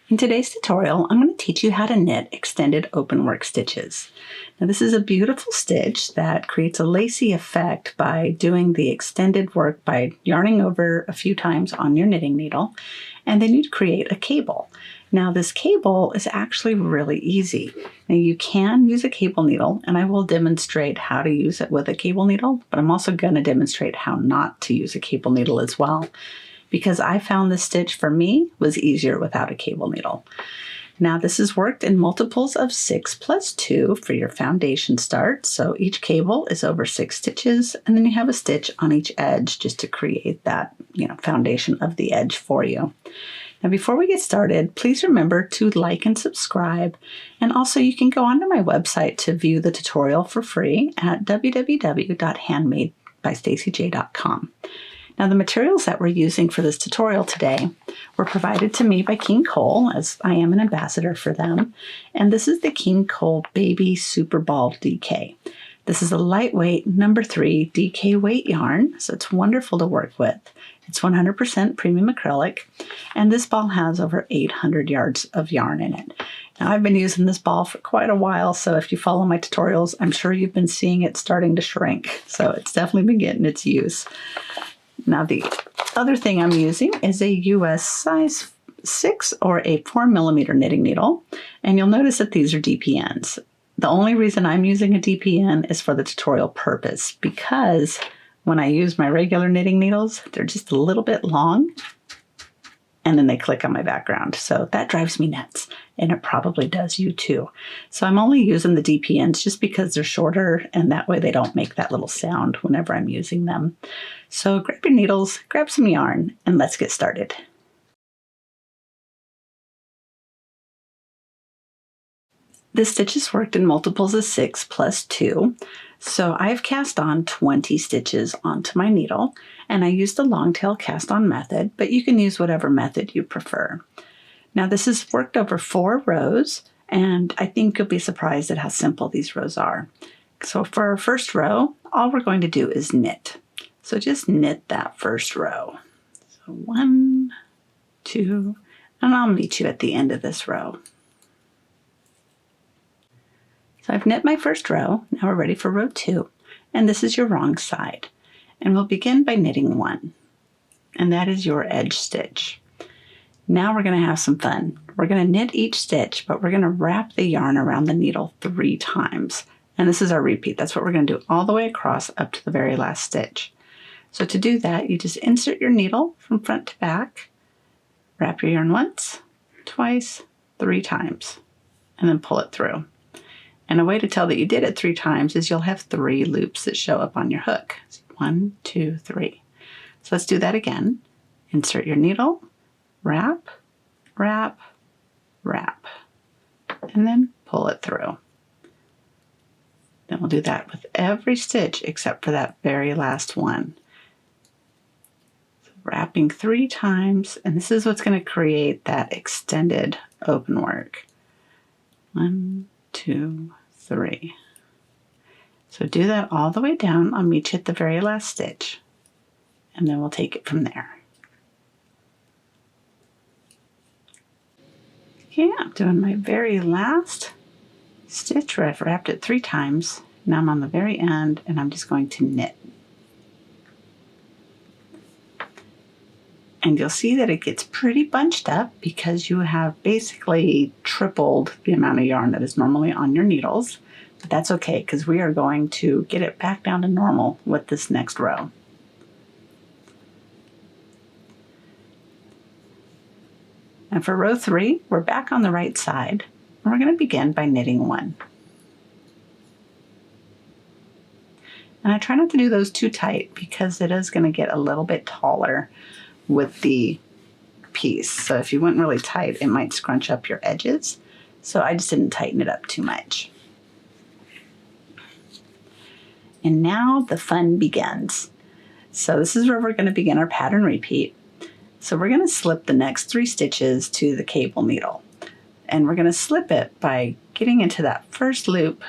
In today's tutorial, I'm going to teach you how to knit extended openwork stitches. Now this is a beautiful stitch that creates a lacy effect by doing the extended work by yarning over a few times on your knitting needle, and then you'd create a cable. Now this cable is actually really easy. Now you can use a cable needle, and I will demonstrate how to use it with a cable needle, but I'm also going to demonstrate how not to use a cable needle as well, because I found this stitch for me was easier without a cable needle. Now this is worked in multiples of 6 plus 2 for your foundation start. So each cable is over 6 stitches, and then you have a stitch on each edge just to create that, foundation of the edge for you. Now before we get started, please remember to like and subscribe, and also you can go onto my website to view the tutorial for free at www.HandmadeByStacyJ.com. Now the materials that we're using for this tutorial today were provided to me by King Cole, as I am an ambassador for them, and this is the King Cole Baby Super Ball DK. This is a lightweight number 3 DK weight yarn, so it's wonderful to work with. It's 100% premium acrylic, and this ball has over 800 yards of yarn in it. Now I've been using this ball for quite a while, so if you follow my tutorials, I'm sure you've been seeing it starting to shrink, so it's definitely been getting its use. Now the other thing I'm using is a US size 6 or a 4mm knitting needle, and you'll notice that these are DPNs. The only reason I'm using a DPN is for the tutorial purpose, because when I use my regular knitting needles, they're just a little bit long, and then they click on my background. So that drives me nuts, and it probably does you too. So I'm only using the DPNs just because they're shorter, and that way they don't make that little sound whenever I'm using them. So grab your needles, grab some yarn, and let's get started. This stitch is worked in multiples of 6 plus 2. So I've cast on 20 stitches onto my needle, and I used the long tail cast on method, but you can use whatever method you prefer. Now this is worked over 4 rows, and I think you'll be surprised at how simple these rows are. So for our first row, all we're going to do is knit. So just knit that first row. So 1, 2, and I'll meet you at the end of this row. So I've knit my first row. Now we're ready for row 2, and this is your wrong side. And we'll begin by knitting 1, and that is your edge stitch. Now we're going to have some fun. We're going to knit each stitch, but we're going to wrap the yarn around the needle 3 times. And this is our repeat. That's what we're going to do all the way across up to the very last stitch. So to do that, you just insert your needle from front to back, wrap your yarn once, twice, 3 times, and then pull it through. And a way to tell that you did it 3 times is you'll have 3 loops that show up on your hook. 1, 2, 3. So let's do that again. Insert your needle, wrap, wrap, wrap, and then pull it through. Then we'll do that with every stitch except for that very last one. So wrapping 3 times, and this is what's going to create that extended open work. 1, 2, 3. So do that all the way down. I'll meet you at the very last stitch, and then we'll take it from there. Okay, I'm doing my very last stitch where I've wrapped it 3 times. Now I'm on the very end, and I'm just going to knit. And you'll see that it gets pretty bunched up because you have basically tripled the amount of yarn that is normally on your needles. But that's okay, because we are going to get it back down to normal with this next row. And for row 3, we're back on the right side. And we're going to begin by knitting 1. And I try not to do those too tight because it is going to get a little bit taller with the piece. So if you went really tight, it might scrunch up your edges. So I just didn't tighten it up too much. And now the fun begins. So this is where we're going to begin our pattern repeat. So we're going to slip the next 3 stitches to the cable needle. And we're going to slip it by getting into that first loop,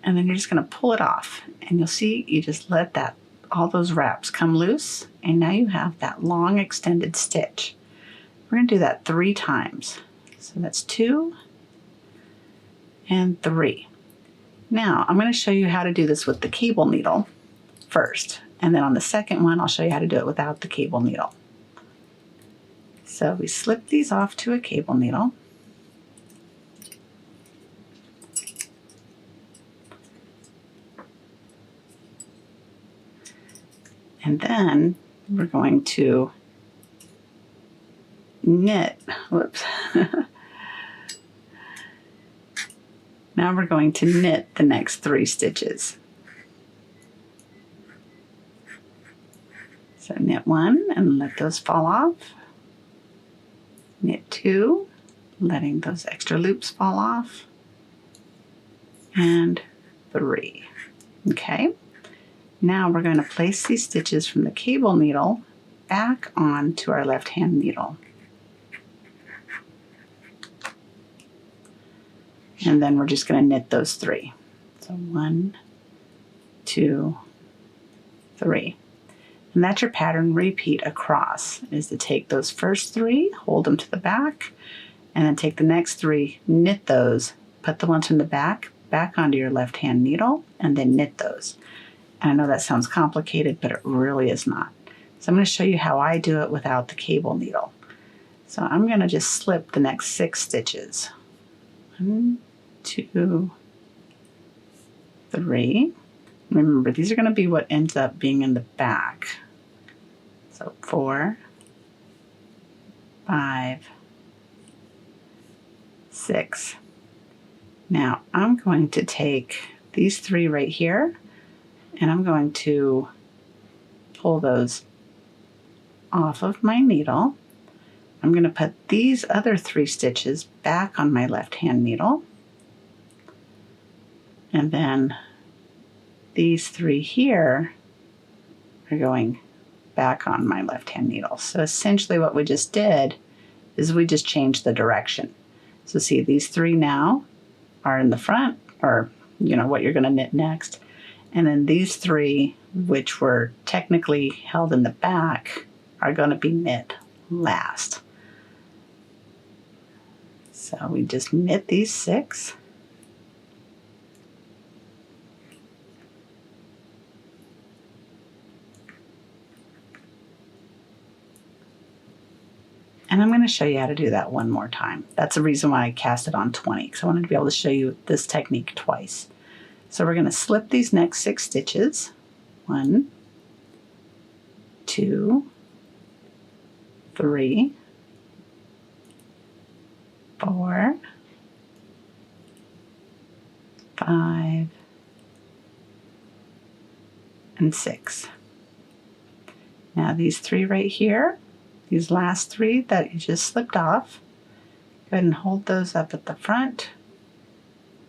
and then you're just going to pull it off. And you'll see you just let all those wraps come loose, and now you have that long extended stitch. We're going to do that 3 times. So that's 2 and 3. Now I'm going to show you how to do this with the cable needle first, and then on the second one I'll show you how to do it without the cable needle. So we slip these off to a cable needle. And then we're going to knit, whoops. Now we're going to knit the next 3 stitches. So knit 1 and let those fall off. Knit 2, letting those extra loops fall off. And 3. Okay. Now we're going to place these stitches from the cable needle back onto our left hand needle. And then we're just going to knit those 3. So 1, 2, 3. And that's your pattern repeat across, is to take those first 3, hold them to the back, and then take the next 3, knit those, put the ones from the back onto your left hand needle, and then knit those. And I know that sounds complicated, but it really is not. So I'm going to show you how I do it without the cable needle. So I'm going to just slip the next 6 stitches. 1, 2, 3. Remember, these are going to be what ends up being in the back. So 4, 5, 6. Now I'm going to take these 3 right here, and I'm going to pull those off of my needle. I'm going to put these other 3 stitches back on my left hand needle. And then these 3 here are going back on my left hand needle. So essentially what we just did is we just changed the direction. So see, these 3 now are in the front, or what you're going to knit next. And then these 3, which were technically held in the back, are going to be knit last. So we just knit these 6. And I'm going to show you how to do that one more time. That's the reason why I cast it on 20, because I wanted to be able to show you this technique twice. So we're going to slip these next 6 stitches. 1, 2, 3, 4, 5, and 6. Now these 3 right here, these last 3 that you just slipped off, go ahead and hold those up at the front.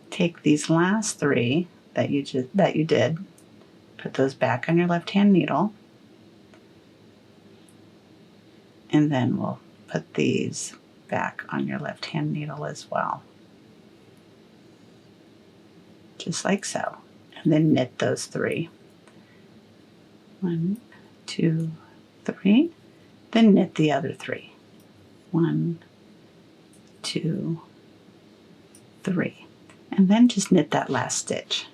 Take these last 3 that you did, put those back on your left hand needle, and then we'll put these back on your left hand needle as well, just like so, and then knit those 3. 1, 2, 3. Then knit the other 3. 1, 2, 3. And then just knit that last stitch.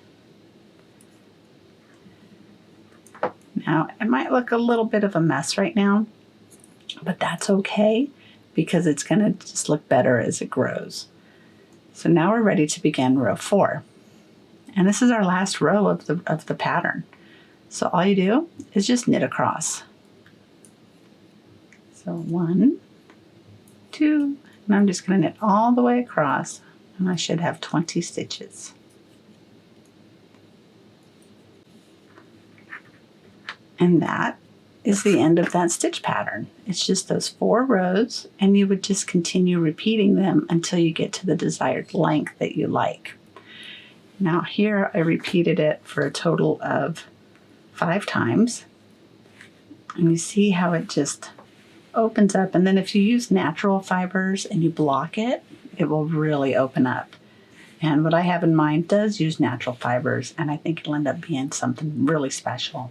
Now, it might look a little bit of a mess right now, but that's okay, because it's going to just look better as it grows. So now we're ready to begin row 4. And this is our last row of the pattern. So all you do is just knit across. So 1, 2, and I'm just going to knit all the way across, and I should have 20 stitches. And that is the end of that stitch pattern. It's just those 4 rows, and you would just continue repeating them until you get to the desired length that you like. Now here I repeated it for a total of 5 times, and you see how it just opens up. And then if you use natural fibers and you block it, it will really open up. And what I have in mind does use natural fibers, and I think it'll end up being something really special.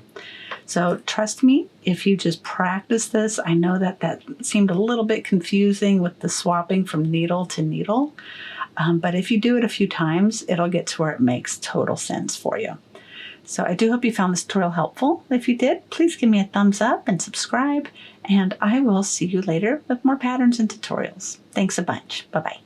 So trust me, if you just practice this, I know that seemed a little bit confusing with the swapping from needle to needle, but if you do it a few times, it'll get to where it makes total sense for you. So I do hope you found this tutorial helpful. If you did, please give me a thumbs up and subscribe, and I will see you later with more patterns and tutorials. Thanks a bunch. Bye-bye.